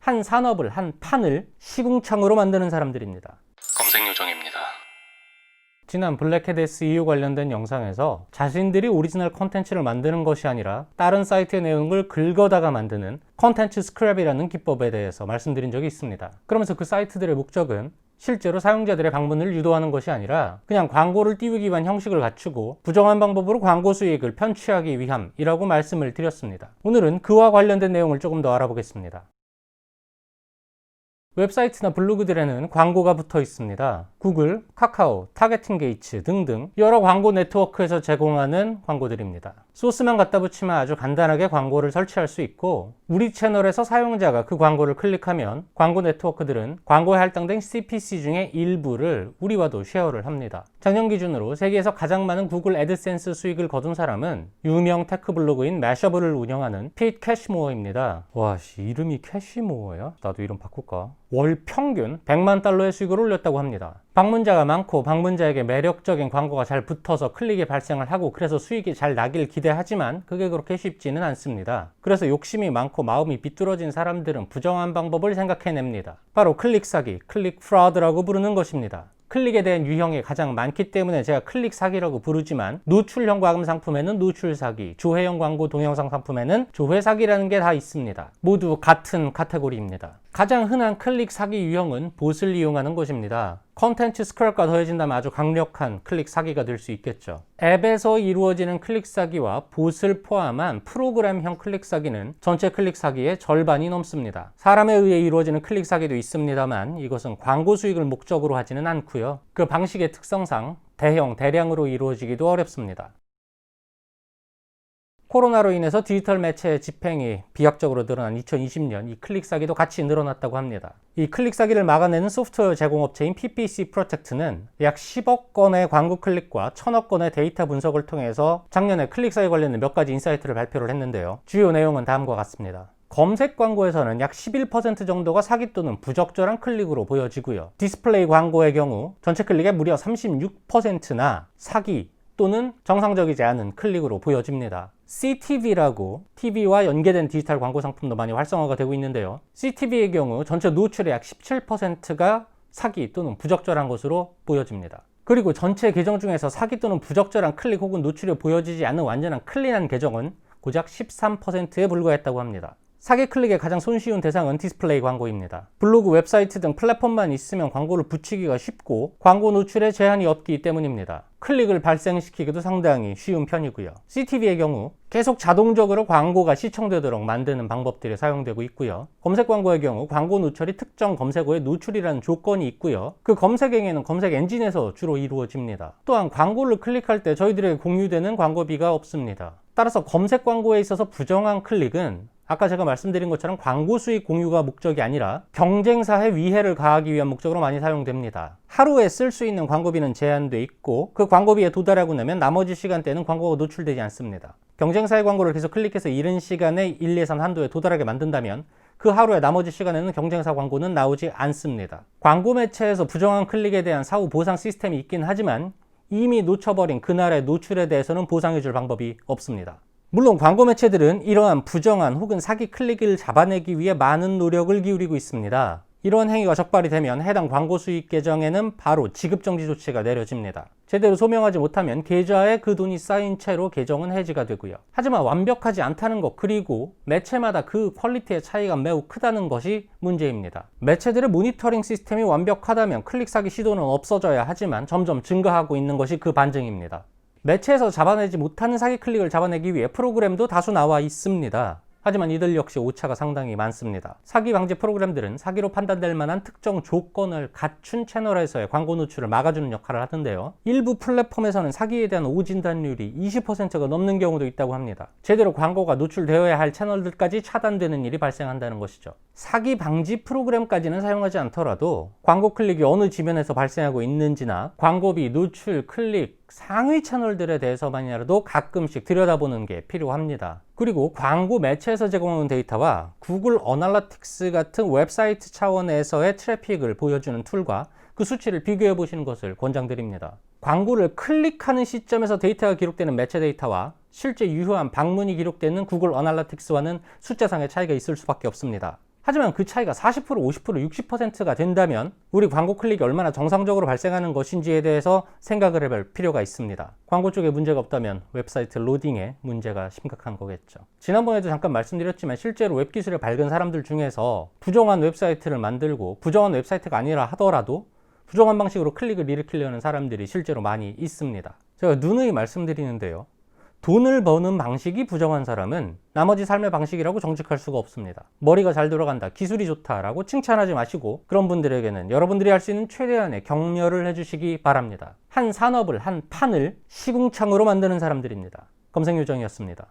한 산업을, 한 판을 시궁창으로 만드는 사람들입니다. 검색 요정입니다. 지난 블랙햇 SEO 관련된 영상에서 자신들이 오리지널 컨텐츠를 만드는 것이 아니라 다른 사이트의 내용을 긁어다가 만드는 컨텐츠 스크랩이라는 기법에 대해서 말씀드린 적이 있습니다. 그러면서 그 사이트들의 목적은 실제로 사용자들의 방문을 유도하는 것이 아니라 그냥 광고를 띄우기 위한 형식을 갖추고 부정한 방법으로 광고 수익을 편취하기 위함이라고 말씀을 드렸습니다. 오늘은 그와 관련된 내용을 조금 더 알아보겠습니다. 웹사이트나 블로그들에는 광고가 붙어 있습니다. 구글, 카카오, 타겟팅 게이츠 등등 여러 광고 네트워크에서 제공하는 광고들입니다. 소스만 갖다 붙이면 아주 간단하게 광고를 설치할 수 있고, 우리 채널에서 사용자가 그 광고를 클릭하면 광고 네트워크들은 광고에 할당된 CPC 중에 일부를 우리와도 쉐어를 합니다. 작년 기준으로 세계에서 가장 많은 구글 애드센스 수익을 거둔 사람은 유명 테크 블로그인 매셔블을 운영하는 핏 캐시모어입니다. 와, 이름이 캐시모어야? 나도 이름 바꿀까? 월 평균 100만 달러의 수익을 올렸다고 합니다. 방문자가 많고 방문자에게 매력적인 광고가 잘 붙어서 클릭이 발생을 하고 그래서 수익이 잘 나길 기대하지만 그게 그렇게 쉽지는 않습니다. 그래서 욕심이 많고 마음이 비뚤어진 사람들은 부정한 방법을 생각해냅니다. 바로 클릭 사기, 클릭 프라우드라고 부르는 것입니다. 클릭에 대한 유형이 가장 많기 때문에 제가 클릭 사기라고 부르지만, 노출형 과금 상품에는 노출 사기, 조회형 광고 동영상 상품에는 조회 사기라는 게 다 있습니다. 모두 같은 카테고리입니다. 가장 흔한 클릭 사기 유형은 봇을 이용하는 것입니다. 컨텐츠 스크랩과 더해진다면 아주 강력한 클릭 사기가 될 수 있겠죠. 앱에서 이루어지는 클릭 사기와 봇을 포함한 프로그램형 클릭 사기는 전체 클릭 사기의 절반이 넘습니다. 사람에 의해 이루어지는 클릭 사기도 있습니다만 이것은 광고 수익을 목적으로 하지는 않고요. 그 방식의 특성상 대량으로 이루어지기도 어렵습니다. 코로나로 인해서 디지털 매체의 집행이 비약적으로 늘어난 2020년, 이 클릭 사기도 같이 늘어났다고 합니다. 이 클릭 사기를 막아내는 소프트웨어 제공업체인 PPC 프로텍트는 약 10억 건의 광고 클릭과 1000억 건의 데이터 분석을 통해서 작년에 클릭 사기 관련된 몇 가지 인사이트를 발표를 했는데요. 주요 내용은 다음과 같습니다. 검색 광고에서는 약 11% 정도가 사기 또는 부적절한 클릭으로 보여지고요. 디스플레이 광고의 경우 전체 클릭의 무려 36%나 사기 또는 정상적이지 않은 클릭으로 보여집니다. CTV라고 TV와 연계된 디지털 광고 상품도 많이 활성화가 되고 있는데요. CTV의 경우 전체 노출의 약 17%가 사기 또는 부적절한 것으로 보여집니다. 그리고 전체 계정 중에서 사기 또는 부적절한 클릭 혹은 노출이 보여지지 않는 완전한 클린한 계정은 고작 13%에 불과했다고 합니다. 사기 클릭의 가장 손쉬운 대상은 디스플레이 광고입니다. 블로그, 웹사이트 등 플랫폼만 있으면 광고를 붙이기가 쉽고 광고 노출에 제한이 없기 때문입니다. 클릭을 발생시키기도 상당히 쉬운 편이고요. CTV의 경우 계속 자동적으로 광고가 시청되도록 만드는 방법들이 사용되고 있고요. 검색 광고의 경우 광고 노출이 특정 검색어에 노출이라는 조건이 있고요. 그 검색 행위는 검색 엔진에서 주로 이루어집니다. 또한 광고를 클릭할 때 저희들에게 공유되는 광고비가 없습니다. 따라서 검색 광고에 있어서 부정한 클릭은 아까 제가 말씀드린 것처럼 광고 수익 공유가 목적이 아니라 경쟁사에 위해를 가하기 위한 목적으로 많이 사용됩니다. 하루에 쓸 수 있는 광고비는 제한돼 있고 그 광고비에 도달하고 나면 나머지 시간대는 광고가 노출되지 않습니다. 경쟁사의 광고를 계속 클릭해서 이른 시간에 예산 한도에 도달하게 만든다면 그 하루의 나머지 시간에는 경쟁사 광고는 나오지 않습니다. 광고 매체에서 부정한 클릭에 대한 사후 보상 시스템이 있긴 하지만 이미 놓쳐버린 그날의 노출에 대해서는 보상해줄 방법이 없습니다. 물론 광고 매체들은 이러한 부정한 혹은 사기 클릭을 잡아내기 위해 많은 노력을 기울이고 있습니다. 이러한 행위가 적발이 되면 해당 광고 수익 계정에는 바로 지급정지 조치가 내려집니다. 제대로 소명하지 못하면 계좌에 그 돈이 쌓인 채로 계정은 해지가 되고요. 하지만 완벽하지 않다는 것, 그리고 매체마다 그 퀄리티의 차이가 매우 크다는 것이 문제입니다. 매체들의 모니터링 시스템이 완벽하다면 클릭 사기 시도는 없어져야 하지만 점점 증가하고 있는 것이 그 반증입니다. 매체에서 잡아내지 못하는 사기 클릭을 잡아내기 위해 프로그램도 다수 나와 있습니다. 하지만 이들 역시 오차가 상당히 많습니다. 사기 방지 프로그램들은 사기로 판단될 만한 특정 조건을 갖춘 채널에서의 광고 노출을 막아주는 역할을 하는데요. 일부 플랫폼에서는 사기에 대한 오진단율이 20%가 넘는 경우도 있다고 합니다. 제대로 광고가 노출되어야 할 채널들까지 차단되는 일이 발생한다는 것이죠. 사기 방지 프로그램까지는 사용하지 않더라도 광고 클릭이 어느 지면에서 발생하고 있는지나 광고비, 노출, 클릭, 상위 채널들에 대해서만이라도 가끔씩 들여다보는 게 필요합니다. 그리고 광고 매체에서 제공하는 데이터와 구글 어널리틱스 같은 웹사이트 차원에서의 트래픽을 보여주는 툴과 그 수치를 비교해 보시는 것을 권장드립니다. 광고를 클릭하는 시점에서 데이터가 기록되는 매체 데이터와 실제 유효한 방문이 기록되는 구글 어널리틱스와는 숫자상의 차이가 있을 수밖에 없습니다. 하지만 그 차이가 40%, 50%, 60%가 된다면 우리 광고 클릭이 얼마나 정상적으로 발생하는 것인지에 대해서 생각을 해볼 필요가 있습니다. 광고 쪽에 문제가 없다면 웹사이트 로딩에 문제가 심각한 거겠죠. 지난번에도 잠깐 말씀드렸지만 실제로 웹기술을 밝은 사람들 중에서 부정한 웹사이트를 만들고 부정한 웹사이트가 아니라 하더라도 부정한 방식으로 클릭을 일으키려는 사람들이 실제로 많이 있습니다. 제가 누누이 말씀드리는데요. 돈을 버는 방식이 부정한 사람은 나머지 삶의 방식이라고 정직할 수가 없습니다. 머리가 잘 돌아간다, 기술이 좋다라고 칭찬하지 마시고 그런 분들에게는 여러분들이 할 수 있는 최대한의 격려를 해주시기 바랍니다. 한 산업을, 한 판을 시궁창으로 만드는 사람들입니다. 검색요정이었습니다.